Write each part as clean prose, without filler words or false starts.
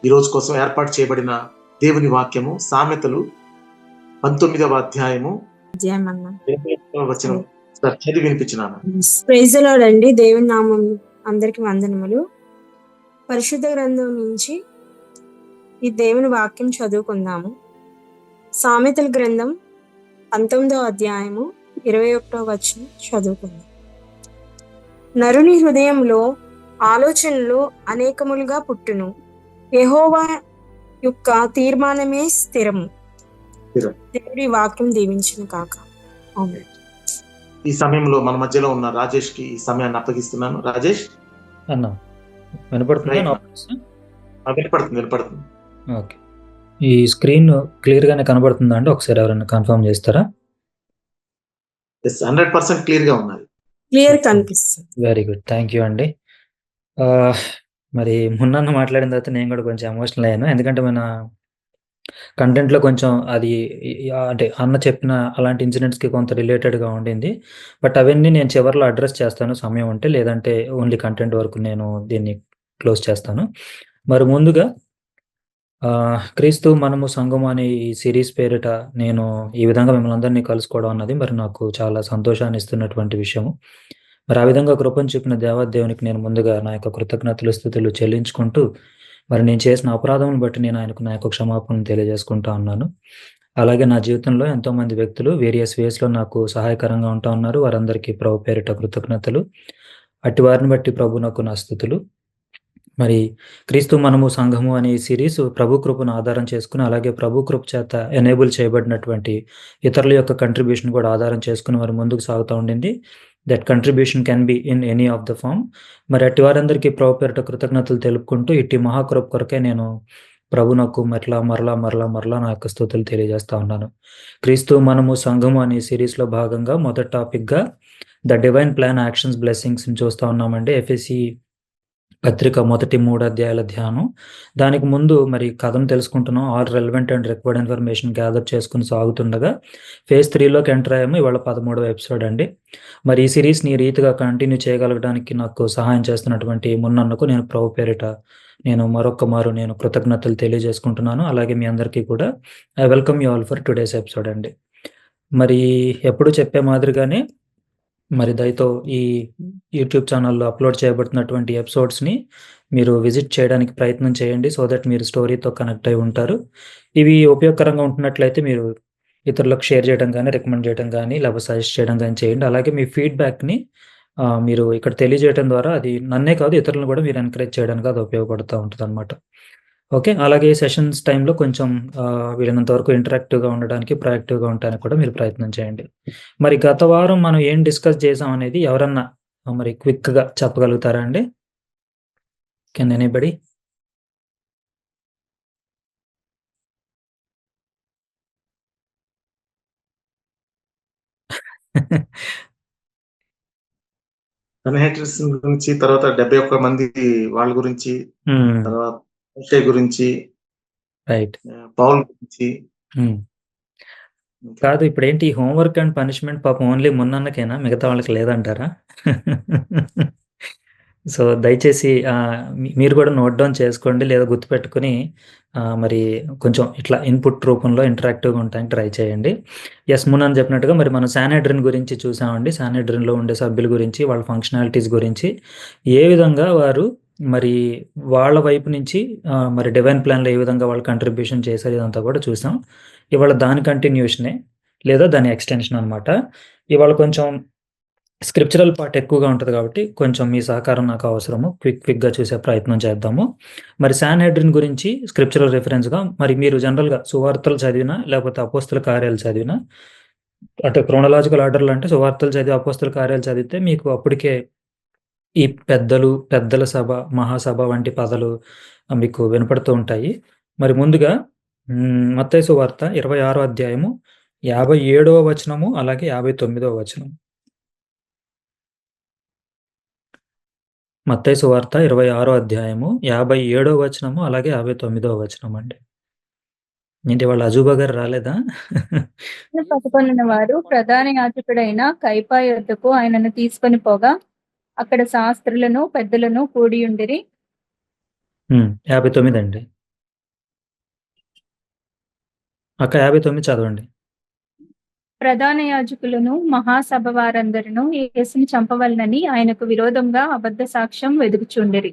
ఈ రోజు కోసం ఏర్పాటు చేయబడిన దేవుని వాక్యము సామెతలు 19వ అధ్యాయము అధ్యాయం అన్న 21వ వచనం సార్ చదివి వినిపించినాను. ప్రైజ్ ది లార్డ్ అండి. దేవుని నామం అందరికి వందనములు. పరిశుద్ధ గ్రంథం నుంచి ఈ దేవుని వాక్యం చదువుకుందాము. సామెతల గ్రంథం 19వ అధ్యాయము 21వ వచనం చదువుకుందాం. నరుని హృదయంలో ఆలోచనలు అనేకములుగా పుట్టును, యెహోవా యొక్క తీర్మానమే స్థిరము. దేవుడి వాక్యం దీవించును కాక. ఆమేన్. ఈ సమయంలో మన మధ్యలో ఉన్న రాజేష్ కి ఈ సమయాన్ని అప్పగిస్తున్నాను. రాజేష్ అన్న వినపడుతుందా? వినపడుతుంది. ఓకే, ఈ స్క్రీన్ క్లియర్ గానే కనబడుతుందా అండి? ఒకసారి ఎవరైనా కన్ఫర్మ్ చేస్తారా? 100% క్లియర్ గా ఉన్నది. క్లియర్ కనిపిస్తుంది. వెరీ గుడ్, థ్యాంక్ యూ అండి. మరి మొన్న మాట్లాడిన తర్వాత నేను కూడా కొంచెం ఎమోషనల్ అయ్యాను. ఎందుకంటే మన కంటెంట్లో కొంచెం అది అంటే అన్న చెప్పిన అలాంటి ఇన్సిడెంట్స్కి కొంత రిలేటెడ్గా ఉండింది. బట్ అవన్నీ నేను చివరిలో అడ్రస్ చేస్తాను సమయం ఉంటే, లేదంటే ఓన్లీ కంటెంట్ వరకు నేను దీన్ని క్లోజ్ చేస్తాను. మరి ముందుగా క్రీస్తు మనము సంఘము అనే ఈ సిరీస్ పేరిట నేను ఈ విధంగా మిమ్మల్ని అందరినీ కలుసుకోవడం అన్నది మరి నాకు చాలా సంతోషాన్ని ఇస్తున్నటువంటి విషయము. మరి ఆ విధంగా కృపను చూపిన దేవాదేవునికి నేను ముందుగా నా యొక్క కృతజ్ఞతలు స్తుతులు చెల్లించుకుంటూ, మరి నేను చేసిన అపరాధములను బట్టి నేను ఆయనకు నా యొక్క క్షమాపణను తెలియజేసుకుంటా ఉన్నాను. అలాగే నా జీవితంలో ఎంతోమంది వ్యక్తులు వేరియస్ వేస్లో నాకు సహాయకరంగా ఉంటా ఉన్నారు. వారందరికీ ప్రభు పేరిట కృతజ్ఞతలు. అట్టి వారిని బట్టి ప్రభునకు నా స్తుతులు. మరి క్రీస్తు మనము సంఘము అనే సిరీస్ ప్రభు కృపను ఆధారం చేసుకుని, అలాగే ప్రభు కృప చేత ఎనేబుల్ చేయబడినటువంటి ఇతరుల యొక్క కంట్రిబ్యూషన్ కూడా ఆధారం చేసుకుని మరి ముందుకు సాగుతూ ఉండింది. That contribution can be in any of the form. మరి అట్టి వారందరికీ ప్రభు పేరిట కృతజ్ఞతలు తెలుపుకుంటూ, ఇట్టి మహాకృప కొరకే నేను ప్రభునకు మరలా నా యొక్క స్తుతులు తెలియజేస్తా ఉన్నాను. క్రీస్తు మనము సంఘము అనే సిరీస్లో భాగంగా మొదటి టాపిక్గా the divine plan actions blessings చూస్తూ ఉన్నామండి. ఎఫెసీ పత్రిక మొదటి 3 అధ్యాయాల ధ్యానం. దానికి ముందు మరి కథను తెలుసుకుంటున్నాం. All relevant and required information gather చేసుకుని సాగుతుండగా ఫేజ్ 3లోకి ఎంటర్ అయ్యాము. ఇవాళ 13వ ఎపిసోడ్ అండి. మరి ఈ సిరీస్ని ఈ రీతిగా కంటిన్యూ చేయగలగడానికి నాకు సహాయం చేస్తున్నటువంటి మున్నన్నకు నేను ప్రభు పేరిట నేను మరొక్కమారు నేను కృతజ్ఞతలు తెలియజేసుకుంటున్నాను. అలాగే మీ అందరికీ కూడా I welcome you all for today's episode అండి. మరి ఎప్పుడు చెప్పే మాదిరిగానే మరి దయతో ఈ యూట్యూబ్ ఛానల్లో అప్లోడ్ చేయబడుతున్నటువంటి ఎపిసోడ్స్ని మీరు విజిట్ చేయడానికి ప్రయత్నం చేయండి, సో దట్ మీరు స్టోరీతో కనెక్ట్ అయి ఉంటారు. ఇవి ఉపయోగకరంగా ఉంటున్నట్లయితే మీరు ఇతరులకు షేర్ చేయడం కానీ, రికమెండ్ చేయడం కానీ, లేకపోతే సజెస్ట్ చేయడం కానీ చేయండి. అలాగే మీ ఫీడ్బ్యాక్ని మీరు ఇక్కడ తెలియజేయడం ద్వారా అది నన్నే కాదు ఇతరులను కూడా మీరు ఎంకరేజ్ చేయడానికి అది ఉపయోగపడుతూ ఉంటుంది అనమాట. ఓకే, అలాగే సెషన్స్ టైంలో కొంచెం వీలైనంత వరకు ఇంటరాక్టివ్గా ఉండడానికి, ప్రొయాక్టివ్గా ఉండడానికి కూడా మీరు ప్రయత్నం చేయండి. మరి గత వారం మనం ఏం డిస్కస్ చేసాం అనేది ఎవరన్నా మరి క్విక్గా చెప్పగలుగుతారా అండి? Can anybody? కన్హెటర్స్ గురించి, తర్వాత 71 మంది వాళ్ళ గురించి, తర్వాత మోషే గురించి, రైట్, పౌల్ గురించి. కాదు, ఇప్పుడు ఏంటి హోంవర్క్ అండ్ పనిష్మెంట్ పాపం ఓన్లీ మున్నన్నకేనా, మిగతా వాళ్ళకి లేదంటారా? సో దయచేసి మీరు కూడా నోట్ డౌన్ చేసుకోండి, లేదా గుర్తుపెట్టుకుని మరి కొంచెం ఇట్లా ఇన్పుట్ రూపంలో ఇంటరాక్టివ్గా ఉండడానికి ట్రై చేయండి. ఎస్, మున్నని చెప్పినట్టుగా మరి మనం శానిడ్రిన్ గురించి చూసామండి. శానిడ్రిన్లో ఉండే సభ్యుల గురించి, వాళ్ళ ఫంక్షనాలిటీస్ గురించి, ఏ విధంగా వారు మరి వాళ్ళ వైపు నుంచి మరి డివైన్ ప్లాన్లో ఏ విధంగా వాళ్ళు కంట్రిబ్యూషన్ చేశారు, ఇదంతా కూడా చూసాం. ఇవాళ దాని కంటిన్యూషనే లేదా దాని ఎక్స్టెన్షన్ అనమాట. ఇవాళ కొంచెం స్క్రిప్చరల్ పార్ట్ ఎక్కువగా ఉంటుంది కాబట్టి కొంచెం మీ సహకారం నాకు అవసరము. క్విక్గా చూసే ప్రయత్నం చేద్దాము. మరి శాన్హెడ్రిన్ గురించి స్క్రిప్చరల్ రిఫరెన్స్గా మరి మీరు జనరల్గా సువార్తలు చదివినా, లేకపోతే అపోస్తుల కార్యాలు చదివినా, అంటే క్రోనలాజికల్ ఆర్డర్లో అంటే సువార్తలు చదివి అపోస్తుల కార్యాలు చదివితే మీకు అప్పటికే ఈ పెద్దల సభ, మహాసభ వంటి పదాలు మీకు వినపడుతూ ఉంటాయి. మరి ముందుగా మత్తయి సువార్త 26వ అధ్యాయము 57వ వచనము, అలాగే 59వ వచనం. మత్తయి సువార్త 26వ అధ్యాయము 57వ వచనము, అలాగే 59వ వచనం అండి. ఏంటి వాళ్ళ అజూబా గారు రాలేదా? పట్టుకొనిన వారు ప్రధాన యాజకుడైన కైపా యొద్దకు ఆయనను తీసుకొని పోగా అక్కడ శాస్త్రులను పెద్దలను కూడి ఉండిరి. 59 అండి. అక్క 59 చదవండి. ప్రధాన యాజకులను మహాసభ వారందరూ యేసుని చంపవలనని ఆయనకు విరోధంగా అబద్ధ సాక్ష్యం వెదుకుచుండిరి.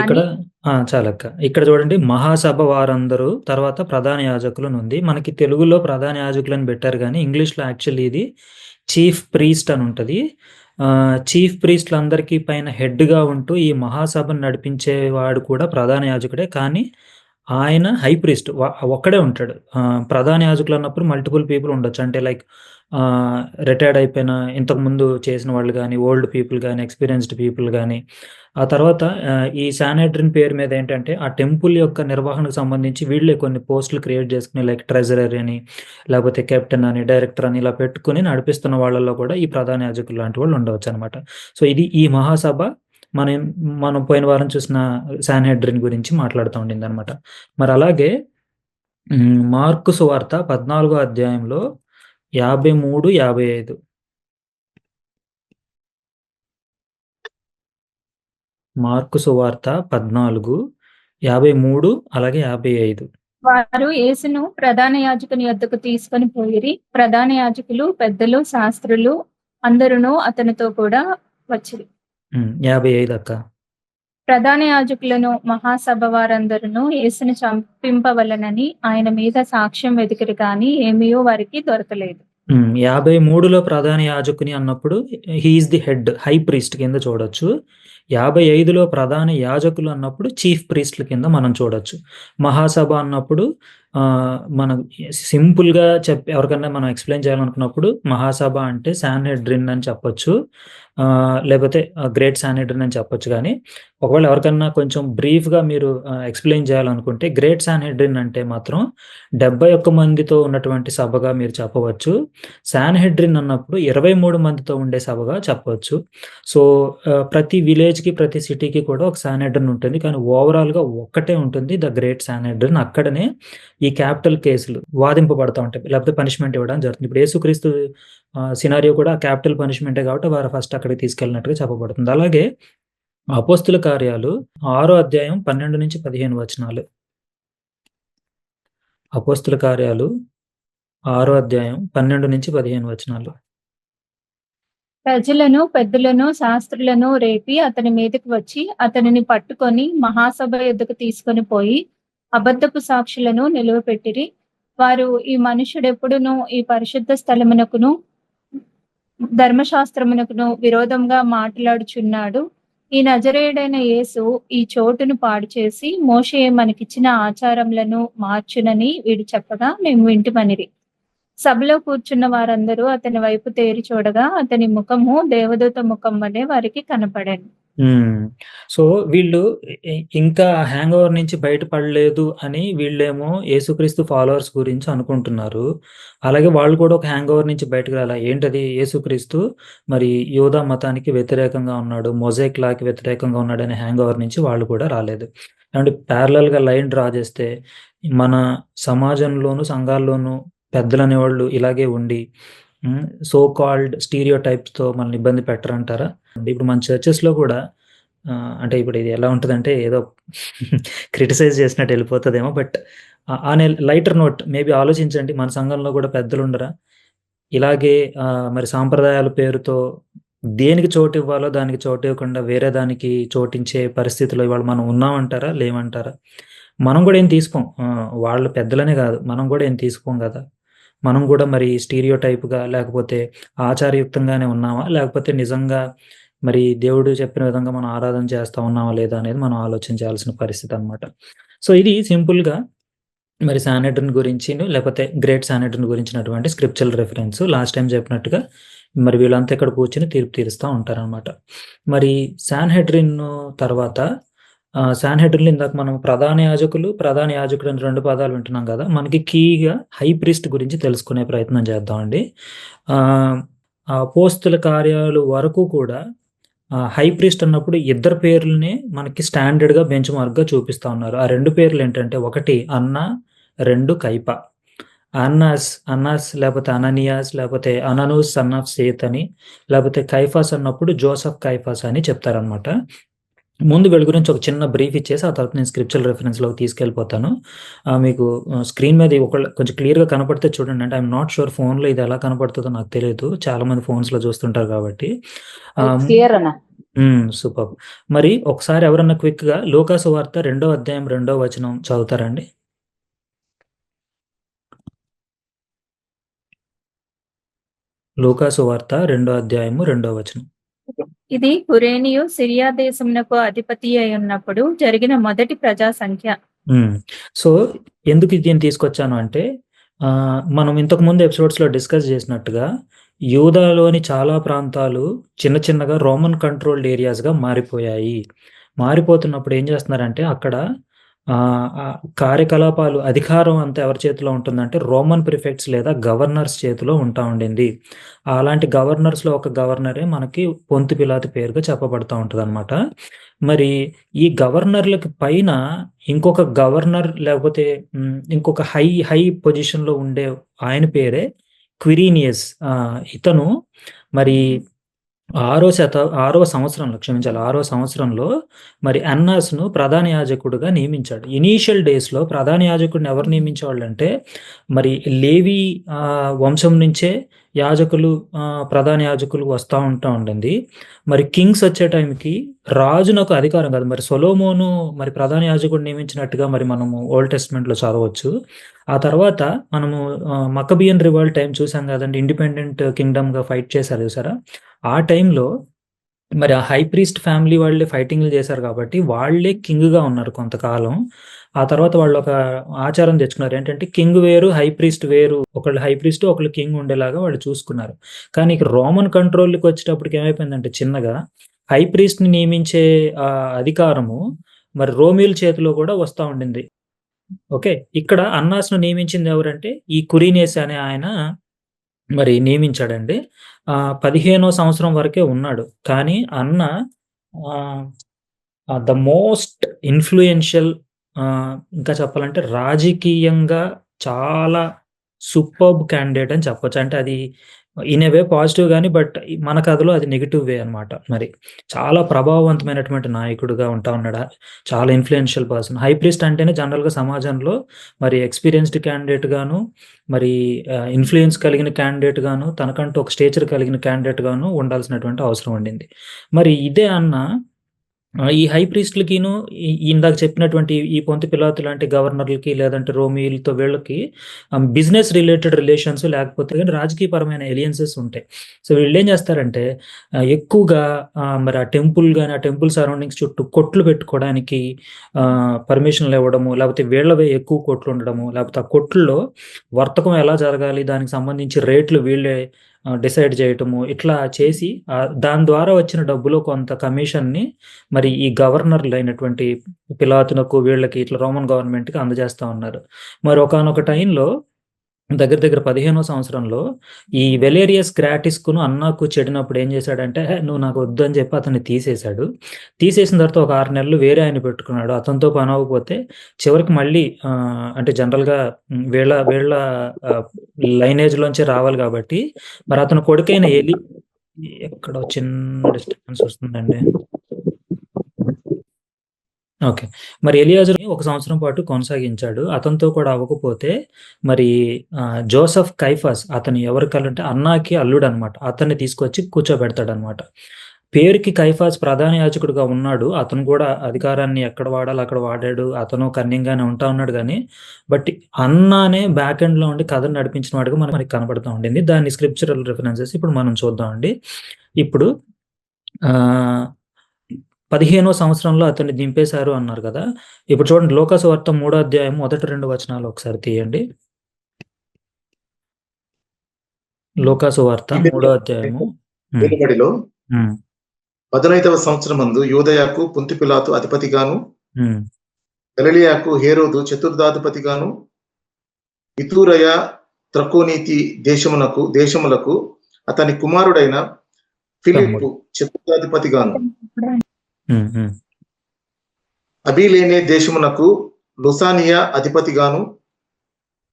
ఇక్కడ కానీ చాలక్క. ఇక్కడ చూడండి, మహాసభ వారందరూ తర్వాత ప్రధాన యాజకులు అని ఉంది. మనకి తెలుగులో ప్రధాన యాజకులని పెట్టారు కానీ ఇంగ్లీష్లో యాక్చువల్లీ ఇది చీఫ్ ప్రీస్ట్ అని ఉంటుంది. చీఫ్ ప్రీస్ట్లందరికీ పైన హెడ్గా ఉంటూ ఈ మహాసభను నడిపించేవాడు కూడా ప్రధాన యాజకుడే, కానీ ఆయన హై ప్రీస్ట్ ఒక్కడే ఉంటాడు. ప్రధాన యాజకులు అన్నప్పుడు మల్టిపుల్ పీపుల్ ఉండొచ్చు. అంటే లైక్ రిటైర్డ్ అయిపోయిన ఇంతకుముందు చేసిన వాళ్ళు కానీ, ఓల్డ్ పీపుల్ కానీ, ఎక్స్పీరియన్స్డ్ పీపుల్ కానీ. ఆ తర్వాత ఈ శాన్హెడ్రిన్ పేరు మీద ఏంటంటే ఆ టెంపుల్ యొక్క నిర్వహణకు సంబంధించి వీళ్ళే కొన్ని పోస్టులు క్రియేట్ చేసుకుని, లైక్ ట్రెజరర్ అని, లేకపోతే కెప్టెన్ అని, డైరెక్టర్ అని ఇలా పెట్టుకుని నడిపిస్తున్న వాళ్ళలో కూడా ఈ ప్రధాన యాజకులు లాంటి వాళ్ళు ఉండవచ్చు అనమాట. సో ఇది ఈ మహాసభ మనం పోయిన వారం చూసిన శాన్హెడ్రిన్ గురించి మాట్లాడుతూ ఉండింది అనమాట. మరి అలాగే మార్కు సువార్త 14వ అధ్యాయంలో 53, 55. మార్కు సువార్త 14, 53 అలాగే 55. వారు యేసును ప్రధాన యాజకుని యొద్దకు తీసుకొని పోయిరి. ప్రధాన యాజకులు, పెద్దలు, శాస్త్రులు అందరూ అతనితో కూడా వచ్చిరి. 55 అక్క. ప్రధాన యాజకులను మహాసభ వారందరూ యేసును చంపింపవలనని ఆయన మీద సాక్ష్యం వెతికిరి, కానీ ఏమీయో వారికి దొరకలేదు. 53లో ప్రధాన యాజకుని అన్నప్పుడు he is the head, high priest కింద చూడొచ్చు. 55లో ప్రధాన యాజకులు అన్నప్పుడు చీఫ్ ప్రీస్ట్ల కింద మనం చూడొచ్చు. మహాసభ అన్నప్పుడు మనం సింపుల్గా ఎవరికన్నా మనం ఎక్స్ప్లెయిన్ చేయాలనుకున్నప్పుడు మహాసభ అంటే శాన్హెడ్రిన్ అని చెప్పొచ్చు, లేకపోతే గ్రేట్ శాన్హెడ్రిన్ అని చెప్పొచ్చు. కానీ ఒకవేళ ఎవరికన్నా కొంచెం బ్రీఫ్గా మీరు ఎక్స్ప్లెయిన్ చేయాలనుకుంటే గ్రేట్ శాన్హెడ్రిన్ అంటే మాత్రం 71 మందితో ఉన్నటువంటి సభగా మీరు చెప్పవచ్చు. శాన్హెడ్రిన్ అన్నప్పుడు 23 మందితో ఉండే సభగా చెప్పవచ్చు. సో ప్రతి విలేజ్కి, ప్రతి సిటీకి కూడా ఒక శాన్హెడ్రిన్ ఉంటుంది, కానీ ఓవరాల్గా ఒక్కటే ఉంటుంది, ద గ్రేట్ శాన్హెడ్రిన్. అక్కడనే ఈ క్యాపిటల్ కేసులు వాదింపబడతా ఉంటాయి, లేకపోతే పనిష్మెంట్ ఇవ్వడం జరుగుతుంది. ఇప్పుడు యేసుక్రీస్తు సినారియో కూడా క్యాపిటల్ పనిష్మెంటే కాబట్టి వారు ఫస్ట్ అక్కడికి తీసుకెళ్ళినట్టుగా చెప్పబడుతుంది. అలాగే అపోస్తుల కార్యాలు 6వ అధ్యాయం 12-15 వచనాలు. అపోస్తుల కార్యాలు 6వ అధ్యాయం 12-15 వచనాలు. ప్రజలను, పెద్దలను, శాస్త్రులను రేపి అతని మీదకి వచ్చి అతనిని పట్టుకొని మహాసభ యొద్దకు తీసుకొని పోయి అబద్ధపు సాక్షులను నిలువపెట్టిరి. వారు ఈ మనుషుడెప్పుడును ఈ పరిశుద్ధ స్థలమునకును ధర్మశాస్త్రమునకును విరోధంగా మాట్లాడుచున్నాడు. ఈ నజరేయుడైన యేసు ఈ చోటును పాడు చేసి మోషే మనకిచ్చిన ఆచారములను మార్చునని వీడు చెప్పగా మేము వింటుమనిరి. సభలో కూర్చున్న వారందరూ అతని వైపు తేరి చూడగా అతని ముఖము దేవదూత ముఖం వలె వారికి కనపడాను. సో వీళ్ళు ఇంకా హ్యాంగ్ ఓవర్ నుంచి బయటపడలేదు అని వీళ్ళేమో యేసుక్రీస్తు ఫాలోవర్స్ గురించి అనుకుంటున్నారు. అలాగే వాళ్ళు కూడా ఒక హ్యాంగ్ ఓవర్ నుంచి బయటకు రాలా. ఏంటది? యేసుక్రీస్తు మరి యూదా మతానికి వ్యతిరేకంగా ఉన్నాడు, మొజాయిక్ లాకి వ్యతిరేకంగా ఉన్నాడు అనే హ్యాంగ్ ఓవర్ నుంచి వాళ్ళు కూడా రాలేదు. అంటే ప్యారలల్గా లైన్ డ్రా చేస్తే మన సమాజంలోను, సంఘాల్లోనూ పెద్దలు అనేవాళ్ళు ఇలాగే ఉండి సో కాల్డ్ స్టీరియో టైప్స్తో మనల్ని ఇబ్బంది పెట్టరంటారా? ఇప్పుడు మన చర్చెస్లో కూడా అంటే ఇప్పుడు ఇది ఎలా ఉంటుందంటే ఏదో క్రిటిసైజ్ చేసినట్టు వెళ్ళిపోతుందేమో, బట్ అనే లైటర్ నోట్ మేబీ ఆలోచించండి. మన సంఘంలో కూడా పెద్దలు ఉండరా ఇలాగే మరి సాంప్రదాయాల పేరుతో దేనికి చోటు ఇవ్వాలో దానికి చోటు ఇవ్వకుండా వేరే దానికి చోటించే పరిస్థితిలో ఇవాళ మనం ఉన్నామంటారా, లేమంటారా? మనం కూడా ఏం తీసుకోం, వాళ్ళు పెద్దలనే కాదు, మనం కూడా ఏం తీసుకోం కదా. మనం కూడా మరి స్టీరియో టైప్గా లేకపోతే ఆచారయుక్తంగానే ఉన్నామా, లేకపోతే నిజంగా మరి దేవుడు చెప్పిన విధంగా మనం ఆరాధన చేస్తూ ఉన్నామా లేదా అనేది మనం ఆలోచించాల్సిన పరిస్థితి అనమాట. సో ఇది సింపుల్గా మరి శాన్హెడ్రిన్ గురించి, లేకపోతే గ్రేట్ శాన్హెడ్రిన్ గురించినటువంటి స్క్రిప్చురల్ రెఫరెన్స్. లాస్ట్ టైం చెప్పినట్టుగా మరి వీళ్ళంతా ఇక్కడ కూర్చొని తీర్పు తీరుస్తూ ఉంటారనమాట. మరి శాన్హెడ్రిన్ తర్వాత శాన్హెడ్రిన్లో ఇందాక మనం ప్రధాన యాజకుడు అని 2 పదాలు వింటున్నాం కదా. మనకి కీగా హై ప్రీస్ట్ గురించి తెలుసుకునే ప్రయత్నం చేద్దామండి. అపోస్తుల కార్యాలు వరకు కూడా హై ప్రీస్ట్ అన్నప్పుడు 2 పేర్లనే మనకి స్టాండర్డ్గా బెంచ్ మార్క్గా చూపిస్తూ ఉన్నారు. ఆ 2 పేర్లు ఏంటంటే, 1 అన్నా, 2 కైపా. అన్నాస్ లేకపోతే అననియాస్ లేకపోతే అననూస్ సన్ ఆఫ్ సేత్ అని, లేకపోతే కైఫాస్ అన్నప్పుడు జోసఫ్ కైఫాస్ అని చెప్తారనమాట. ముందు వీళ్ళ గురించి ఒక చిన్న బ్రీఫ్ ఇచ్చేసి ఆ తర్వాత నేను స్క్రిప్చరల్ రెఫరెన్స్లోకి తీసుకెళ్ళిపోతాను. మీకు స్క్రీన్ మీద కొంచెం క్లియర్గా కనపడితే చూడండి. అంటే ఐఎమ్ నాట్ షూర్ ఫోన్లో ఇది ఎలా కనపడుతుందో నాకు తెలియదు, చాలా మంది ఫోన్స్లో చూస్తుంటారు కాబట్టి. క్లియర్ అన్న. సూపర్. మరి ఒకసారి ఎవరన్నా క్విక్గా లూకా సువార్త 2వ అధ్యాయం 2వ వచనం చదువుతారండి? లూకా సువార్త 2వ అధ్యాయము 2వ వచనం. ఇది కురేనియు సిరియా దేశమునకు అధిపతి అయి ఉన్నప్పుడు జరిగిన మొదటి ప్రజా సంఖ్య. సో ఎందుకు దీన్ని తీసుకొచ్చాను అంటే, మనం ఇంతకు ముందు ఎపిసోడ్స్లో డిస్కస్ చేసినట్టుగా యూదాలోని చాలా ప్రాంతాలు చిన్న చిన్నగా రోమన్ కంట్రోల్డ్ ఏరియాస్గా మారిపోయాయి. మారిపోతున్నప్పుడు ఏం చేస్తున్నారంటే అక్కడ కార్యకలాపాలు, అధికారం అంతా ఎవరి చేతిలో ఉంటుందంటే రోమన్ ప్రిఫెక్ట్స్ లేదా గవర్నర్స్ చేతిలో ఉంటా ఉండింది. అలాంటి గవర్నర్స్లో ఒక గవర్నరే మనకి పొంతు పిలాతు పేరుగా చెప్పబడతా ఉంటుంది అనమాట. మరి ఈ గవర్నర్లకి పైన ఇంకొక గవర్నర్ లేకపోతే ఇంకొక హై పొజిషన్లో ఉండే ఆయన పేరే క్విరీనియస్. ఇతను మరి 6వ సంవత్సరంలో మరి అన్నాస్ను ప్రధాన యాజకుడుగా నియమించాడు. ఇనీషియల్ డేస్లో ప్రధాన యాజకుడిని ఎవరు నియమించేవాళ్ళు అంటే మరి లేవి వంశం నుంచే యాజకులు, ప్రధాన యాజకులు వస్తూ ఉండింది. మరి కింగ్స్ వచ్చే టైంకి రాజునకు అధికారం కాదు. మరి సొలోమోను మరి ప్రధాన యాజకుడు నియమించినట్టుగా మరి మనము ఓల్డ్ టెస్ట్మెంట్లో చదవచ్చు. ఆ తర్వాత మనము మక్కబియన్ రివాల్ట్ టైం చూసాం కదండి, ఇండిపెండెంట్ కింగ్డమ్గా ఫైట్ చేశారు చూసారా. ఆ టైంలో మరి ఆ హై ప్రీస్ట్ ఫ్యామిలీ వాళ్ళే ఫైటింగ్లు చేశారు కాబట్టి వాళ్ళే కింగ్గా ఉన్నారు కొంతకాలం. ఆ తర్వాత వాళ్ళు ఒక ఆచారం తెచ్చుకున్నారు, ఏంటంటే కింగ్ వేరు హై ప్రీస్ట్ వేరు, ఒకళ్ళు హై ప్రీస్ట్ ఒకళ్ళు కింగ్ ఉండేలాగా వాళ్ళు చూసుకున్నారు. కానీ ఇక రోమన్ కంట్రోల్కి వచ్చేటప్పటికి ఏమైపోయిందంటే చిన్నగా హై ప్రీస్ట్ని నియమించే అధికారము మరి రోమిల్ చేతిలో కూడా వస్తూ ఉండింది. ఓకే, ఇక్కడ అన్నాస్ను నియమించింది ఎవరంటే ఈ కురీనియస్ అనే ఆయన మరి నియమించాడండి. 15వ సంవత్సరం వరకే ఉన్నాడు. కానీ అన్న ద మోస్ట్ ఇన్ఫ్లుయెన్షియల్, ఇంకా చెప్పాలంటే రాజకీయంగా చాలా సూపర్బ్ క్యాండిడేట్ అని చెప్పొచ్చు. అంటే అది ఇన్ ఏ వే పాజిటివ్ కానీ, బట్ మన కథలో అది నెగిటివ్ వే అనమాట. మరి చాలా ప్రభావవంతమైనటువంటి నాయకుడుగా ఉంటా ఉన్నాడు, చాలా ఇన్ఫ్లుయెన్షియల్ పర్సన్. హై ప్రీస్ట్ అంటేనే జనరల్గా సమాజంలో మరి ఎక్స్పీరియన్స్డ్ క్యాండిడేట్ గాను, మరి ఇన్ఫ్లుయెన్స్ కలిగిన క్యాండిడేట్ గాను, తనకంటూ ఒక స్టేచర్ కలిగిన క్యాండిడేట్ గాను ఉండాల్సినటువంటి అవసరం ఉండింది. మరి ఇదే అన్న ఈ హై ప్రీస్ట్లకిను ఇందాక చెప్పినటువంటి ఈ పొంతు పిలాతు లాంటి గవర్నర్లకి లేదంటే రోమిలతో వీళ్ళకి బిజినెస్ రిలేటెడ్ రిలేషన్స్ లేకపోతే కానీ రాజకీయపరమైన ఎలియన్సెస్ ఉంటాయి. సో వీళ్ళు ఏం చేస్తారంటే ఎక్కువగా మరి ఆ టెంపుల్ సరౌండింగ్స్ చుట్టూ కొట్లు పెట్టుకోవడానికి పర్మిషన్లు ఇవ్వడము, లేకపోతే వీళ్ళవే ఎక్కువ కొట్లు ఉండడము, లేకపోతే ఆ కొట్లలో వర్తకం ఎలా జరగాలి దానికి సంబంధించి రేట్లు వీళ్ళే డిసైడ్ చేయటము, ఇట్లా చేసి దాని ద్వారా వచ్చిన డబ్బులో కొంత కమిషన్ని మరి ఈ గవర్నర్లు అయినటువంటి పిలాతునకు వీళ్ళకి ఇట్లా రోమన్ గవర్నమెంట్కి అందజేస్తూ ఉన్నారు. మరి ఒకానొక టైంలో దగ్గర 15వ సంవత్సరంలో ఈ వెలేరియస్ గ్రాటిస్కును అన్నాకు చెడినప్పుడు ఏం చేశాడంటే నువ్వు నాకు వద్దు అని చెప్పి అతన్ని తీసేశాడు. తీసేసిన తర్వాత ఒక 6 నెలలు వేరే ఆయన పెట్టుకున్నాడు. అతనితో పని అవ్వకపోతే చివరికి మళ్ళీ అంటే జనరల్గా వీళ్ళ లైనేజ్లోంచే రావాలి కాబట్టి మరి అతను కొడుకైన ఎక్కడో చిన్న డిస్టర్బెన్స్ వస్తుందండి. ఓకే, మరి ఎలియాజరుని 1 సంవత్సరం పాటు కొనసాగించాడు. అతనితో కూడా అవ్వకపోతే మరి జోసెఫ్ కైఫాస్, అతను ఎవరికంటే అన్నాకి అల్లుడు అనమాట, అతన్ని తీసుకొచ్చి కూర్చోబెడతాడు అనమాట. పేరుకి కైఫాస్ ప్రధాన యాజకుడుగా ఉన్నాడు. అతను కూడా అధికారాన్ని ఎక్కడ వాడాలో అక్కడ వాడాడు. అతను కన్యంగానే ఉంటా ఉన్నాడు. కానీ బట్ అన్నానే బ్యాక్ ఎండ్లో ఉండి కథను నడిపించిన వాడుగా మనకి కనబడుతూ ఉండింది. దాన్ని స్క్రిప్చరల్ రిఫరెన్సెస్ ఇప్పుడు మనం చూద్దామండి. ఇప్పుడు 15వ సంవత్సరంలో అతన్ని దింపేశారు అన్నారు కదా. ఇప్పుడు చూడండి, లూకా సువార్త 3వ అధ్యాయం మొదటి 2 వచనాలు ఒకసారి తీయండి. లూకా సువార్త 3వ అధ్యాయము. వెలుబడిలో 15వ సంవత్సరమందు యూదయకు పొంతు పిలాతు అధిపతిగాను, గలిలయకు హేరోదు చతుర్థాధిపతిగాను, ఇతూరయ త్రకోనీతి దేశములకు అతని కుమారుడైన ఫిలిప్పు చతుర్థాధిపతిగాను, అబిలేనే దేశమునకు లుసానియా అధిపతిగాను,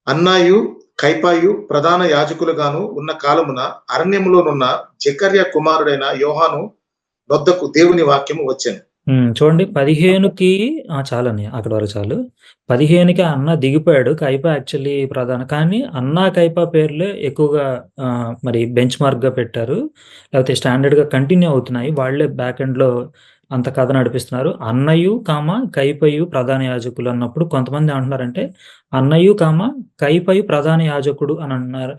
అన్నాయు కైపాయు ప్రధాన యాజకులుగాను ఉన్న కాలమున అరణ్యములోనున్న జకర్య కుమారుడైన యోహాను వద్దకు దేవుని వాక్యము వచ్చెను. చూడండి 15కి చాలన్నయ్య. అక్కడి వరకు చాలు. 15కి అన్న దిగిపోయాడు. కైపా యాక్చువల్లీ ప్రధాన. కానీ అన్న, కైపా పేర్లే ఎక్కువగా మరి బెంచ్ మార్క్‌గా పెట్టారు. లేకపోతే స్టాండర్డ్‌గా కంటిన్యూ అవుతున్నాయి. వాళ్ళే బ్యాక్ ఎండ్‌లో అంత కథ నడిపిస్తున్నారు. అన్నయు, కైపయు ప్రధాన యాజకులు అన్నప్పుడు కొంతమంది ఏమంటున్నారంటే, అన్నయు, కైపయు ప్రధాన యాజకుడు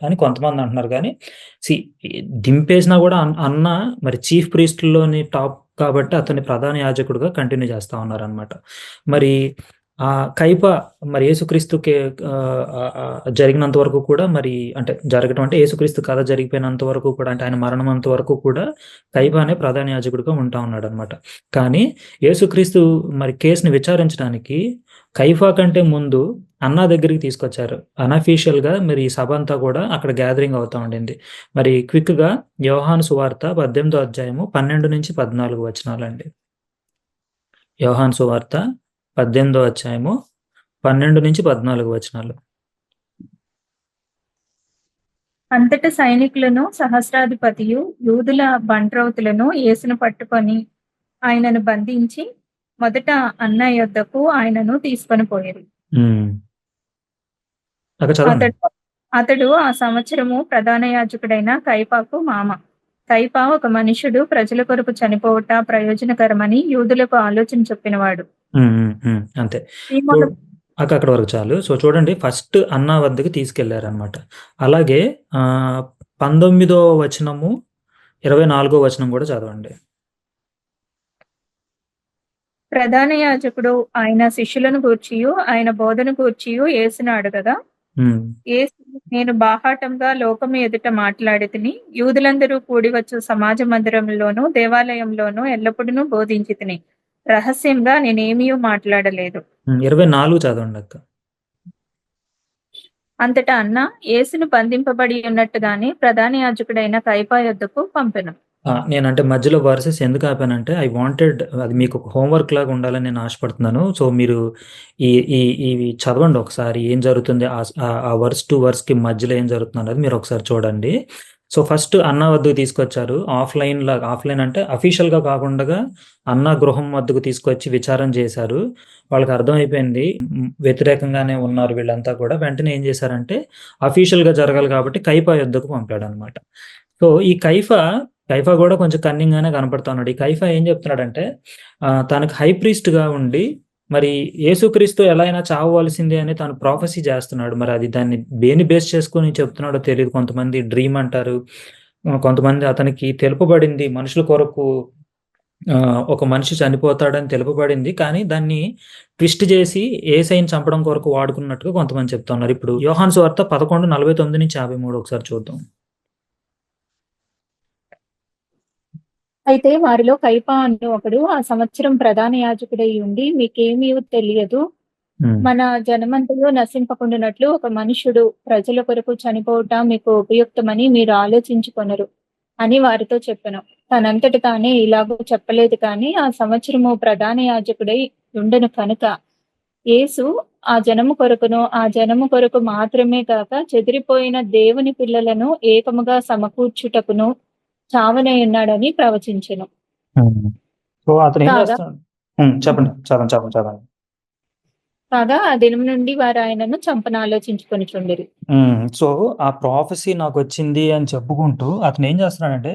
అని కొంతమంది అంటున్నారు. కానీ దింపేసినా కూడా అన్న మరి చీఫ్ ప్రీస్ట్‌లోని టాప్ కాబట్టి అతన్ని ప్రధాన యాజకుడుగా కంటిన్యూ చేస్తా ఉన్నారనమాట. మరి కైప మరి యేసుక్రీస్తుకి జరిగినంత వరకు కూడా మరి అంటే జరగటం అంటే యేసుక్రీస్తు కథ జరిగిపోయినంత వరకు కూడా అంటే ఆయన మరణం అంత వరకు కూడా కైప అనే ప్రధాన యాజకుడిగా ఉంటా ఉన్నాడు అనమాట. కానీ యేసుక్రీస్తు మరి కేసుని విచారించడానికి కైఫా కంటే ముందు అన్నా దగ్గరికి తీసుకొచ్చారు. అనఫీషియల్ గా మరి ఈ సభ అంతా కూడా అక్కడ గ్యాదరింగ్ అవుతా ఉండింది. మరి క్విక్ గా యోహాను సువార్త 18వ అధ్యాయము 12 నుంచి 14 వచనాలండి. యోహాను సువార్త 18వ అధ్యాయము 12 నుంచి 14 వచనాలు. అంతట సైనికులను సహస్రాధిపతియు యూదుల బంట్రౌతులను యేసును పట్టుకొని ఆయనను బంధించి మొదట అన్న యొద్దకు ఆయనను తీసుకొని పోయారు. అతడు ఆ సంవత్సరము ప్రధాన యాజకుడైన కైపాకు మామ. కైపా ఒక మనుషుడు ప్రజల కొరకు చనిపోవట ప్రయోజనకరమని యూదులకు ఆలోచన చెప్పినవాడు. అంతే, అక్కడ వరకు చాలు. సో చూడండి, ఫస్ట్ అన్న వద్దకు తీసుకెళ్లారనమాట. అలాగే 19వ వచనము 24వ వచనం కూడా చదవండి. ప్రధాన యాజకుడు ఆయన శిష్యులను గూర్చియు ఆయన బోధన గూర్చియు యేసును అడగగా, యేసు, నేను బాహాటంగా లోకము ఎదుట మాట్లాడితిని, యూదులందరూ కూడి వచ్చు సమాజ మందిరంలోను దేవాలయంలోను ఎల్లప్పుడూ బోధించితిని, రహస్యంగా నేనేమీ మాట్లాడలేదు. 24 చదవండి అక్క. అంతటా అన్న యేసును బంధింపబడి ఉన్నట్టుగానే ప్రధాన యాజకుడైన కైపా యొద్దకు పంపెను. నేనంటే మధ్యలో వర్సెస్ ఎందుకు ఆపానంటే ఐ వాంటెడ్ అది మీకు హోంవర్క్ లాగా ఉండాలని నేను ఆశపడుతున్నాను. సో మీరు ఇవి చదవండి ఒకసారి, ఏం జరుగుతుంది ఆ వర్స్ టు వర్స్కి మధ్యలో ఏం జరుగుతుంది అన్నది మీరు ఒకసారి చూడండి. సో ఫస్ట్ అన్న వద్దకు తీసుకొచ్చారు. ఆఫ్లైన్ అంటే అఫీషియల్గా కాకుండా అన్న గృహం వద్దకు తీసుకొచ్చి విచారం చేశారు. వాళ్ళకి అర్థమైపోయింది వ్యతిరేకంగానే ఉన్నారు వీళ్ళంతా కూడా. వెంటనే ఏం చేశారంటే అఫీషియల్గా జరగాలి కాబట్టి కైఫా యొద్దకు పంపాడు అనమాట. సో ఈ కైఫా కూడా కొంచెం కన్నింగ్ గానే కనపడతా ఉన్నాడు. ఈ కైఫా ఏం చెప్తున్నాడంటే తనకు హై ప్రీస్ట్ గా ఉండి మరి యేసుక్రీస్తు ఎలా అయినా చావవలసిందే అని తను ప్రాఫెసీ చేస్తున్నాడు. మరి అది దాన్ని దేని బేస్ చేసుకుని చెప్తున్నాడో తెలియదు. కొంతమంది డ్రీమ్ అంటారు, కొంతమంది అతనికి తెలుపబడింది మనుషుల కొరకు ఒక మనిషి చనిపోతాడని తెలుపబడింది, కానీ దాన్ని ట్విస్ట్ చేసి యేసయ్యని చంపడం కొరకు వాడుకున్నట్టుగా కొంతమంది చెప్తున్నారు. ఇప్పుడు యోహాను సువార్త 11:49 నుంచి 53 ఒకసారి చూద్దాం. అయితే వారిలో కైపా అను ఒకడు ఆ సంవత్సరం ప్రధాన యాజకుడై ఉండి, మీకేమీ తెలియదు, మన జనమంతలో నశింపకుండానట్లు ఒక మనుషుడు ప్రజల కొరకు చనిపోవట మీకు ఉపయుక్తమని మీరు ఆలోచించుకొనరు అని వారితో చెప్పెను. తనంతటి తానే ఇలాగో చెప్పలేదు, కానీ ఆ సంవత్సరము ప్రధాన యాజకుడై ఉండను కనుక యేసు ఆ జనము కొరకు మాత్రమే కాక చెదిరిపోయిన దేవుని పిల్లలను ఏకముగా సమకూర్చుటకును చావనై ఉన్నాడని ప్రవచించెను. సో అతను ఏం చేస్తాడు? చెప్పండి. కాగా ఆ దినం నుండి వారు ఆయనను చంపన ఆలోచించుకొని చుండిరి. సో ఆ ప్రాఫెసీ నాకు వచ్చింది అని చెప్పుకుంటూ అతను ఏం చేస్తున్నాడంటే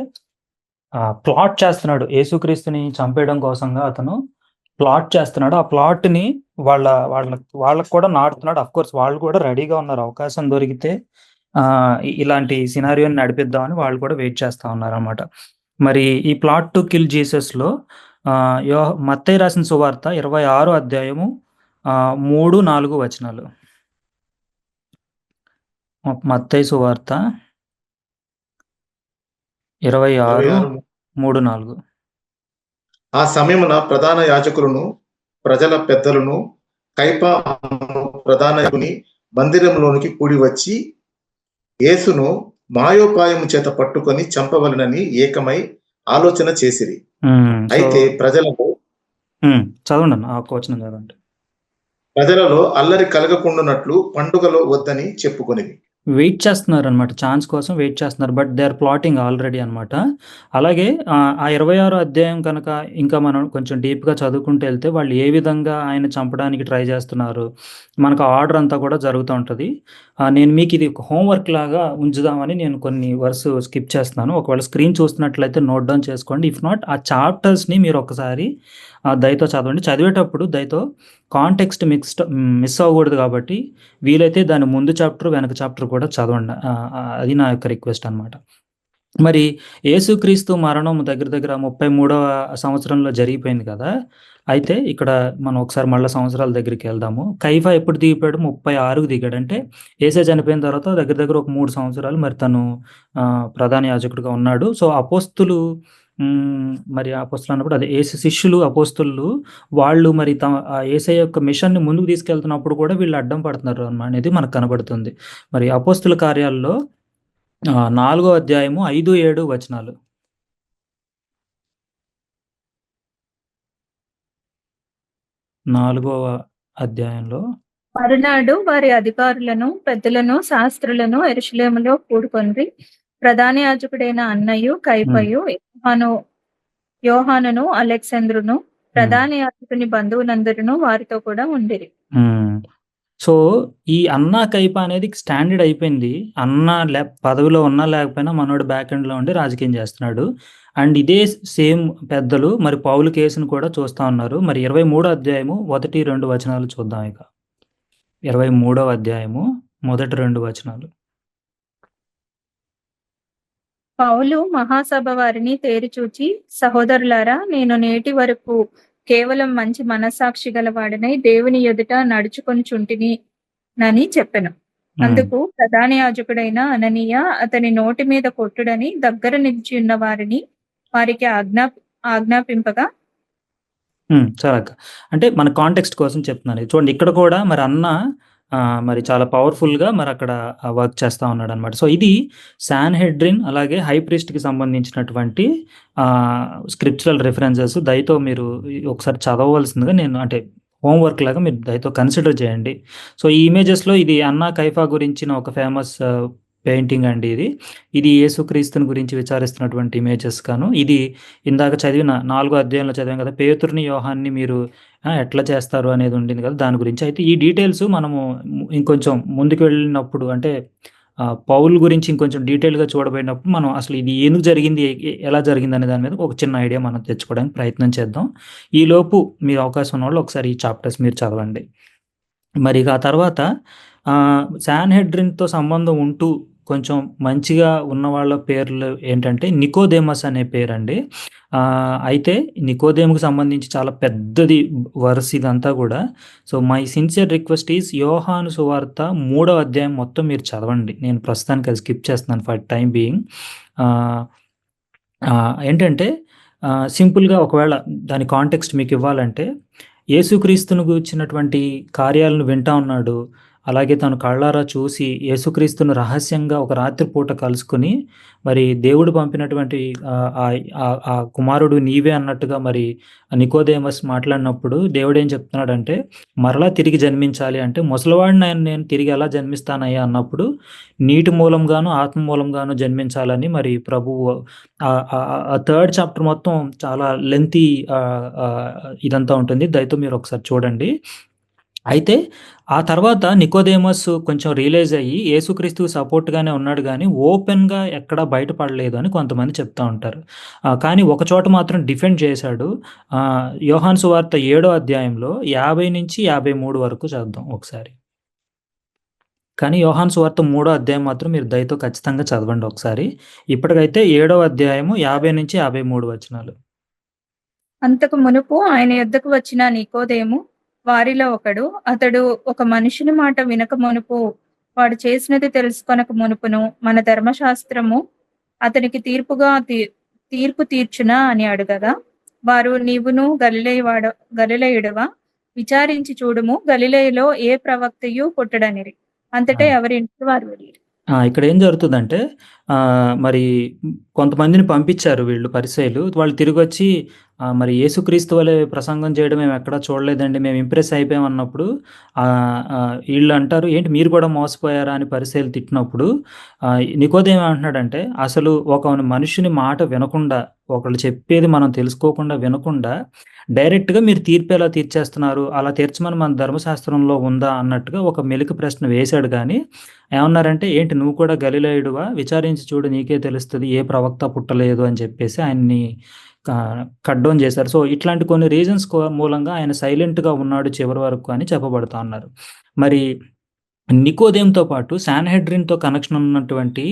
ప్లాట్ చేస్తున్నాడు. యేసుక్రీస్తుని చంపేయడం కోసంగా అతను ప్లాట్ చేస్తున్నాడు. ఆ ప్లాట్ ని వాళ్ళకు కూడా నాటుతున్నాడు. అఫ్ కోర్స్ వాళ్ళు కూడా రెడీగా ఉన్నారు, అవకాశం దొరికితే ఇలాంటి సినారియోని నడిపిద్దామని వాళ్ళు కూడా వెయిట్ చేస్తా ఉన్నారు అన్నమాట. మరి ఈ ప్లాట్ టు కిల్ జీసస్ లో మత్తయి రాసిన సువార్త 26వ అధ్యాయము 3-4 వచనాలు. మత్తయి సువార్త 26:3-4. ఆ సమయమున ప్రధాన యాజకులను ప్రజల పెద్దలను కైపా ప్రధాన యాజకుని మందిరంలోనికి కూడి వచ్చి యేసును మాయోపాయము చేత పట్టుకొని చంపవలనని ఏకమై ఆలోచన చేసిరి. అయితే ప్రజలలో అల్లరి కలగకుండానట్లు పండుగలో వద్దని చెప్పుకొనిది. వెయిట్ చేస్తున్నారనమాట. ఛాన్స్ కోసం వెయిట్ చేస్తున్నారు. But they are plotting already అనమాట. అలాగే ఆ 26 అధ్యాయం కనుక ఇంకా మనం కొంచెం డీప్‌గా చదువుకుంటూ ఎళ్తే వాళ్ళు ఏ విధంగా ఆయన చంపడానికి ట్రై చేస్తున్నారు, మనకు ఆర్డర్ అంతా కూడా జరుగుతా ఉంటది. నేను మీకిది ఒక హోంవర్క్ లాగా ఉంచుదామని నేను కొన్ని స్కిప్ చేస్తున్నాను. ఒకవేళ స్క్రీన్ చూస్తున్నట్లయితే నోట్ డౌన్ చేసుకోండి. ఇఫ్ నాట్ ఆ చాప్టర్స్‌ని మీరొకసారి దయతో చదవండి. చదివేటప్పుడు దయతో కాంటెక్స్ట్ మిస్ అవ్వకూడదు కాబట్టి వీలైతే దాని ముందు చాప్టర్, వెనక చాప్టర్ కూడా చదవండి. అది నా యొక్క రిక్వెస్ట్ అనమాట. మరి యేసుక్రీస్తు మరణం దగ్గర దగ్గర 33వ సంవత్సరంలో జరిగిపోయింది కదా! అయితే ఇక్కడ మనం ఒకసారి మళ్ళా సంవత్సరాల దగ్గరికెళ్దాము. కైఫా ఎప్పుడు దిగిపోయాడు? 36కి దిగాడు. అంటే యేసే చనిపోయిన తర్వాత దగ్గర దగ్గర ఒక 3 సంవత్సరాలు మరి తను ప్రధాన యాజకుడిగా ఉన్నాడు. సో, అపోస్తులు మరి అపోస్తులు అన్నప్పుడు అదే యేసు శిష్యులు, అపోస్తులు వాళ్ళు మరి యేసయ్య యొక్క మిషన్‌ని ముందుకు తీసుకెళ్తున్నప్పుడు కూడా వీళ్ళు అడ్డం పడుతున్నారు అనేది మనకు కనబడుతుంది. మరి అపోస్తుల కార్యాల్లో 4వ అధ్యాయము 5, 7 వచనాలు. 4వ అధ్యాయంలో మరునాడు వారి అధికారులను, పెద్దలను, శాస్త్రులను యెరూషలేములో కూడుకొనిరి. ప్రధాన యాజకుడైన అన్నయు, కయపయు, యోహానును, అలెగ్జాంద్రును, ప్రధాన యాజకుని బంధువులందరూ వారితో కూడా ఉండిరి. సో, ఈ అన్నా, కయప అనేది స్టాండర్డ్ అయిపోయింది. అన్న పదవిలో ఉన్నా లేకపోయినా మనోడు బ్యాక్ ఎండ్‌లో ఉండి రాజకీయం చేస్తున్నాడు. అండ్ ఇదే సేమ్ పెద్దలు మరి పౌలు కేసును కూడా చూస్తా ఉన్నారు. మరి 23వ అధ్యాయము 1, 2 వచనాలు చూద్దాం ఇక. 23వ అధ్యాయము మొదటి 2 వచనాలు. పౌలు మహాసభ వారిని తేరిచూచి, సహోదరులారా, నేను నేటి వరకు కేవలం మంచి మనస్సాక్షి గలవాడనై దేవుని ఎదుట నడుచుకొనుచుంటిని చెప్పెను. అందుకు ప్రధాన యాజకుడైన అననీయ అతని నోటి మీద కొట్టుడని దగ్గర నిలిచి ఉన్న వారికి ఆజ్ఞాపింపగా. సరే అక్క. అంటే మన కాంటెక్స్ట్ కోసం చెప్తున్నాను. చూడండి, ఇక్కడ కూడా మరి అన్న మరి చాలా పవర్‌ఫుల్‌గా మరి అక్కడ వర్క్ చేస్తా ఉన్నాడనమాట. సో, ఇది సాన్‌హెడ్రిన్ అలాగే హై ప్రీస్ట్‌కి సంబంధించినటువంటి స్క్రిప్చురల్ రిఫరెన్సెస్. దయతో మీరు ఒకసారి చదవవలసిందిగా నేను అంటే హోంవర్క్ లాగా మీరు దయతో కన్సిడర్ చేయండి. సో, ఈ ఇమేజెస్‌లో ఇది అన్నా, కైఫా గురించిన ఒక ఫేమస్ పెయింటింగ్ అండి ఇది. ఇది యేసుక్రీస్తుని గురించి విచారిస్తున్నటువంటి ఇమేజెస్ గాను. ఇది ఇందాక చదివిన 4వ అధ్యాయంలో చదివాం కదా! పేతురుని, యోహాన్ని మీరు ఎట్లా చేస్తారు అనేది ఉండింది కదా! దాని గురించి. అయితే ఈ డీటెయిల్స్ మనము ఇంకొంచెం ముందుకు వెళ్ళినప్పుడు అంటే పౌలు గురించి ఇంకొంచెం డీటెయిల్‌గా చూడబోయినప్పుడు మనం అసలు ఇది ఎందుకు జరిగింది, ఎలా జరిగిందనే దాని మీద ఒక చిన్న ఐడియా మనం తెచ్చుకోవడానికి ప్రయత్నం చేద్దాం. ఈలోపు మీరు అవకాశం ఉన్నవాళ్ళు ఒకసారి ఈ చాప్టర్స్ మీరు చదవండి. మరి ఇక ఆ తర్వాత సాన్‌హెడ్రిన్‌తో సంబంధం ఉంటూ కొంచెం మంచిగా ఉన్న వాళ్ళ పేర్లు ఏంటంటే నికోదేమస్ అనే పేరండి. అయితే నికోదేముకి సంబంధించి చాలా పెద్దది ఇదంతా కూడా. So, my sincere request is యోహాను సువార్త 3వ అధ్యాయం మొత్తం మీరు చదవండి. నేను ప్రస్తుతానికి అది స్కిప్ చేస్తున్నాను ఫర్ టైమ్ బీయింగ్. ఏంటంటే సింపుల్‌గా ఒకవేళ దాని కాంటెక్స్ట్ మీకు ఇవ్వాలంటే యేసుక్రీస్తును గూర్చినటువంటి కార్యాలను వింటా ఉన్నాడు. అలాగే తను కళ్ళారా చూసి యేసుక్రీస్తును రహస్యంగా ఒక రాత్రి పూట కలుసుకొని మరి దేవుడు పంపినటువంటి ఆ కుమారుడు నీవే అన్నట్టుగా మరి నికోదేమస్ మాట్లాడినప్పుడు దేవుడేం చెప్తున్నాడంటే, మరలా తిరిగి జన్మించాలి అంటే ముసలివాడిని నేను తిరిగి ఎలా జన్మిస్తానయ్యా అన్నప్పుడు నీటి మూలంగాను, ఆత్మ మూలంగాను జన్మించాలని మరి ప్రభువు థర్డ్ చాప్టర్ మొత్తం చాలా లెంతీ ఇదంతా ఉంటుంది. దయతో మీరు ఒకసారి చూడండి. అయితే ఆ తర్వాత నికోదేమస్ కొంచెం రియలైజ్ అయ్యి యేసుక్రీస్తుకు సపోర్ట్‌గానే ఉన్నాడు గానీ, ఓపెన్‌గా ఎక్కడా బయటపడలేదు అని కొంతమంది చెప్తా ఉంటారు. కానీ ఒక చోట మాత్రం డిఫెండ్ చేశాడు. యోహాను సువార్త 7వ అధ్యాయంలో 50-53 వరకు చదువుదాం ఒకసారి. కానీ యోహాను సువార్త 3వ అధ్యాయం మాత్రం మీరు దయతో ఖచ్చితంగా చదవండి ఒకసారి. ఇప్పటికైతే 7వ అధ్యాయము 50-53 వచనాలు. అంతకు మునుపు ఆయన యొద్దకు వచ్చిన నికోదేము వారిలో ఒకడు. అతడు ఒక మనుషుని మాట వినక మునుపు, వాడు చేసినది తెలుసుకొనక మునుపును మన ధర్మశాస్త్రము అతనికి తీర్పు తీర్చునా అని అడగగా, వారు నీవును గలిలయుడవా? విచారించి చూడుము, గలిలయలో ఏ ప్రవక్తయు పుట్టడనిరి. అంతటే ఎవరి ఇంటికి వారు వెళ్ళిరి. ఇక్కడ ఏం జరుగుతుందంటే మరి కొంతమందిని పంపించారు వీళ్ళు పరిసయ్యులు. వాళ్ళు తిరిగొచ్చి మరి యేసుక్రీస్తు వలె ప్రసంగం చేయడం మేము ఎక్కడా చూడలేదండి. మేము ఇంప్రెస్ అయిపోయాం అన్నప్పుడు ఈళ్ళు అంటారు, "ఏంటి మీరు కూడా మోసపోయారా?" అని పరిసయ్యులు తిట్టినప్పుడు నికోదేము ఏమంటున్నాడంటే, అసలు ఒక మనిషిని మాట వినకుండా, ఒకళ్ళు చెప్పేది మనం తెలుసుకోకుండా వినకుండా డైరెక్ట్‌గా మీరు తీర్పు ఎలా తీర్చేస్తున్నారు? అలా తీర్చమని మన ధర్మశాస్త్రంలో ఉందా? అన్నట్టుగా ఒక మెలిక ప్రశ్న వేశాడు గానీ, ఏమన్నారంటే, "ఏంటి నువ్వు కూడా గలిలయుడివా? విచారించి చూడు నీకే తెలుస్తది. ఏ ప్రవక్త పుట్టలేదు" అని చెప్పేసి ఆయన్ని క కట్ డౌన్ చేశారు. సో, ఇట్లాంటి కొన్ని రీజన్స్ మూలంగా ఆయన సైలెంట్‌గా ఉన్నాడు చివరి వరకు అని చెప్పబడతా ఉన్నారు. మరి నికోదేముతో పాటు సాన్‌హెడ్రిన్‌తో కనెక్షన్ ఉన్నటువంటి,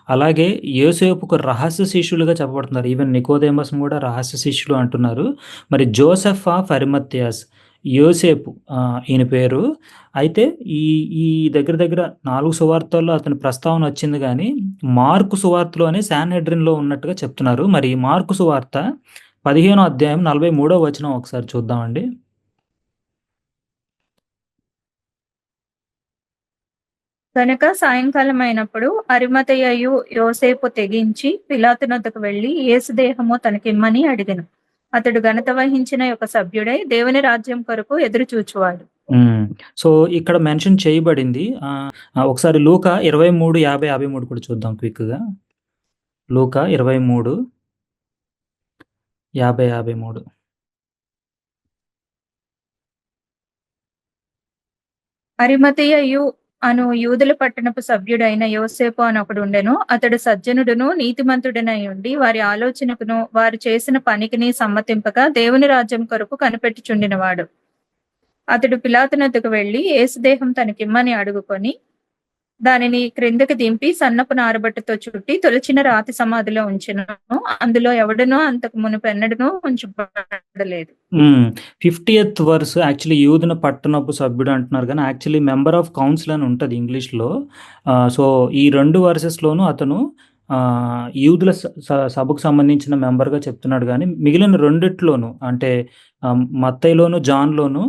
అలాగే యోసేపుకు రహస్య శిష్యులుగా చెప్పబడుతున్నారు. ఈవెన్ నికోదేమస్‌ని కూడా రహస్య శిష్యులు అంటున్నారు. మరి జోసెఫ్ ఆఫ్ అరిమథ్యాస్, యోసేపు ఈయన పేరు. అయితే ఈ ఈ దగ్గర దగ్గర 4 సువార్తల్లో అతని ప్రస్తావన వచ్చింది గానీ, మార్కు సువార్తలోనే సాన్‌హెడ్రిన్‌లో ఉన్నట్టుగా చెప్తున్నారు. మరి మార్కు సువార్త 15వ అధ్యాయం 43వ వచనం ఒకసారి చూద్దామండి. గనక సాయంకాలం అయినప్పుడు అరిమతయయు యోసేపు తెగించి పిలాతు నొద్దకు వెళ్లి యేసు దేహము తనకిమ్మని అడిగెను. అతడు ఘనత వహించిన ఒక సభ్యుడై దేవుని రాజ్యం కొరకు ఎదురు చూచువాడు. సో, ఇక్కడ మెన్షన్ చేయబడింది. ఒకసారి లూకా 23, 50, 53 కూడా చూద్దాం క్విక్‌గా. లూకా 23, 50, 53. అరిమతయయు అను యూదుల పట్టణపు సభ్యుడైన యోసేపు అనొకడుండెను. అతడు సజ్జనుడును నీతిమంతుడనై ఉండి వారి ఆలోచనకును వారు చేసిన పనికిని సమ్మతింపగా దేవుని రాజ్యం కొరకు కనిపెట్టుచుండినవాడు. అతడు పిలాతు నొద్దకు వెళ్లి యేసు దేహం తనకిమ్మని అడుగుకొని దానిని క్రిందకి దింపి సన్నపు నారబట్టతో చుట్టి తొలిచిన రాతి సమాధిలో ఉంచెను. అందులో ఎవడునూ అంతకు మునుపెన్నడూనూ ఉంచబడలేదు. 50th వర్స్ యాక్చువల్లీ యూదున పట్టణపు సభ్యుడు అంటున్నారు గానీ, యాక్చువల్లీ మెంబర్ ఆఫ్ కౌన్సిల్ అని ఉంటది ఇంగ్లీష్‌లో. సో, ఈ 2 వర్సెస్‌లోనూ అతను యూదుల సభకు సంబంధించిన మెంబర్‌గా చెప్తున్నాడు గానీ, మిగిలిన రెండిట్లోనూ అంటే మత్తయిలోను, జాన్‌లోను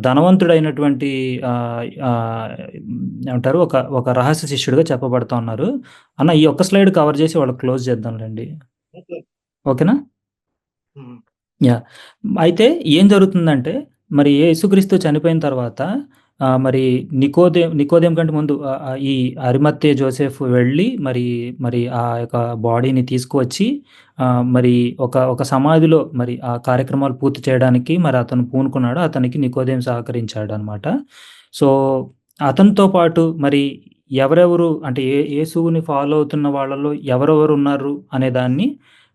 ధనవంతుడైనటువంటి ఏమంటారు ఒక రహస్య శిష్యుడిగా చెప్పబడతా ఉన్నారు. అన్న ఈ ఒక్క స్లైడ్ కవర్ చేసి వాళ్ళకి క్లోజ్ చేద్దాంలెండి. ఓకేనా? యాహ్! అయితే ఏం జరుగుతుందంటే, మరి యేసుక్రీస్తు చనిపోయిన తర్వాత మరి నికోదేము కంటే ముందు ఈ అరిమత్తె జోసెఫ్ వెళ్ళి మరి ఆ యొక్క బాడీని తీసుకువచ్చి మరి ఒక సమాధిలో మరి ఆ కార్యక్రమాలు పూర్తి చేయడానికి మరి అతను పూనుకున్నాడు. అతనికి నికోదేము సహకరించాడనమాట. సో, అతనితో పాటు మరి ఎవరెవరు అంటే యేసుని ఫాలో అవుతున్న వాళ్ళలో ఎవరెవరు ఉన్నారు అనే దాన్ని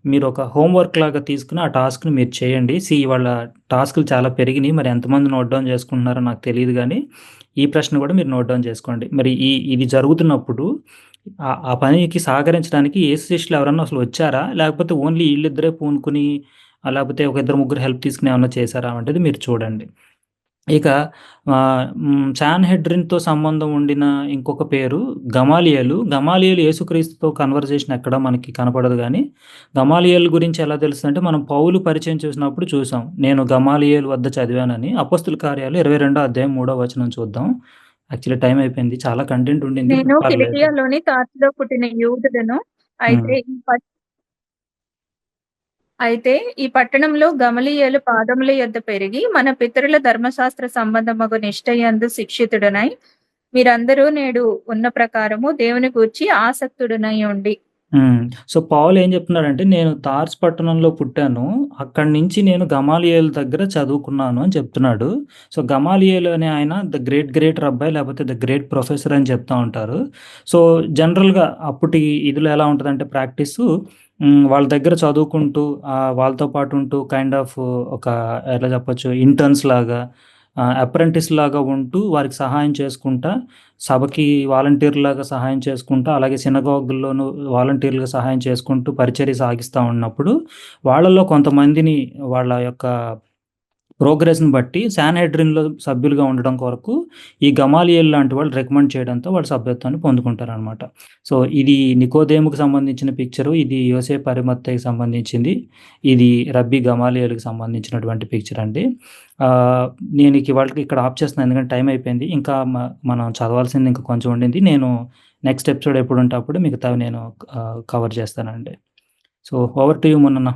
మీరు ఒక హోంవర్క్ లాగా తీసుకొని ఆ టాస్క్‌ని మీరు చేయండి. ఇవాళ టాస్క్‌లు చాలా పెరిగినియి. మరి ఎంతమంది నోట్ డౌన్ చేసుకుంటున్నారో నాకు తెలీదు గానీ, ఈ ప్రశ్న కూడా మీరు నోట్ డౌన్ చేసుకోండి. మరి ఇది జరుగుతున్నప్పుడు ఆ పనికి సహకరించడానికి యేసు శిష్యులు ఎవరన్నా అసలు వచ్చారా? లేకపోతే ఓన్లీ ఈళ్ళిద్దరే పూనుకొని లేకపోతే ఒక ఇద్దరు ముగ్గురు హెల్ప్ తీసుకొని ఏమన్నా చేశారా అనేది మీరు చూడండి. ఇక సాన్‌హెడ్రిన్‌తో సంబంధం ఉండిన ఇంకొక పేరు గమాలియేలు. గమాలియేలు యేసుక్రీస్తుతో కన్వర్జేషన్ ఎక్కడ మనకి కనపడదు గానీ, గమాలియేలు గురించి ఎలా తెలుస్తదంటే, మనం పౌలు పరిచయం చూసినప్పుడు చూసాం. నేను గమాలియేలు వద్ద చదివానని. అపోస్తుల కార్యాలు 22వ అధ్యాయం 3వ వచనం చూద్దాం. యాక్చువల్లీ టైం అయిపోయింది. చాలా కంటెంట్ ఉండింది. నేను పర్లేదు. కిలికియాలోని తార్సులో పుట్టిన యూదుడను. అయితే ఈ పట్టణంలో గమలీయేలు పాదముల యొద్ద పెరిగి మన పితరుల ధర్మశాస్త్ర సంబంధమగు నిష్ఠయందు శిక్షితుడనై మీరందరూ నేడు ఉన్న ప్రకారము దేవుని గూర్చి ఆసక్తుడనై ఉండి. సో, పౌలు ఏం చెప్తున్నాడంటే, నేను తార్స్ పట్టణంలో పుట్టాను. అక్కడి నుంచి నేను గమాలియేలు దగ్గర చదువుకున్నాను అని చెప్తున్నాడు. సో, గమాలియేలు అనే ఆయన ద గ్రేట్ రబ్బాయ్ లేకపోతే ద గ్రేట్ ప్రొఫెసర్ అని చెప్తా ఉంటారు. సో, జనరల్‌గా అప్పటి ఇదిలో ఎలా ఉంటదంటే ప్రాక్టీసు వాళ్ళ దగ్గర చదువుకుంటూ వాళ్ళతో పాటు ఉంటూ కైండ్ ఆఫ్ ఒక ఎట్లా చెప్పొచ్చు ఇంటర్న్స్ లాగా అప్రెంటిస్ లాగా ఉంటూ వారికి సహాయం చేసుకుంటా, సభకి వాలంటీర్‌లాగా సహాయం చేసుకుంటా, అలాగే సినగాగుల్లోనూ వాలంటీర్‌లుగా సహాయం చేసుకుంటూ పరిచర్య సాగిస్తా ఉన్నప్పుడు, వాళ్ళలో కొంతమందిని వాళ్ళ యొక్క ప్రోగ్రెస్‌ని బట్టి సాన్‌హెడ్రిన్‌లో సభ్యులుగా ఉండడం కొరకు ఈ గమాలియేల్ లాంటి వాళ్ళు రికమెండ్ చేయడంతో వాళ్ళు సభ్యత్వాన్ని పొందుకుంటారనమాట. సో, ఇది నికోదేముకి సంబంధించిన పిక్చరు. ఇది యోసేపు అరిమత్తయికి సంబంధించింది. ఇది రబ్బీ గమాలియేలుకి సంబంధించినటువంటి పిక్చర్ అండి. నేను ఇవాళకి ఇక్కడ ఆప్ చేస్తున్నాను. ఎందుకంటే టైం అయిపోయింది. ఇంకా మనం చదవాల్సింది ఇంకా కొంచెం ఉండింది. నేను నెక్స్ట్ ఎపిసోడ్ ఎప్పుడు ఉంటే అప్పుడు మిగతావి నేను కవర్ చేస్తానండి. సో ఓవర్ టు యూ మున్నన్న.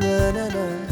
Na na na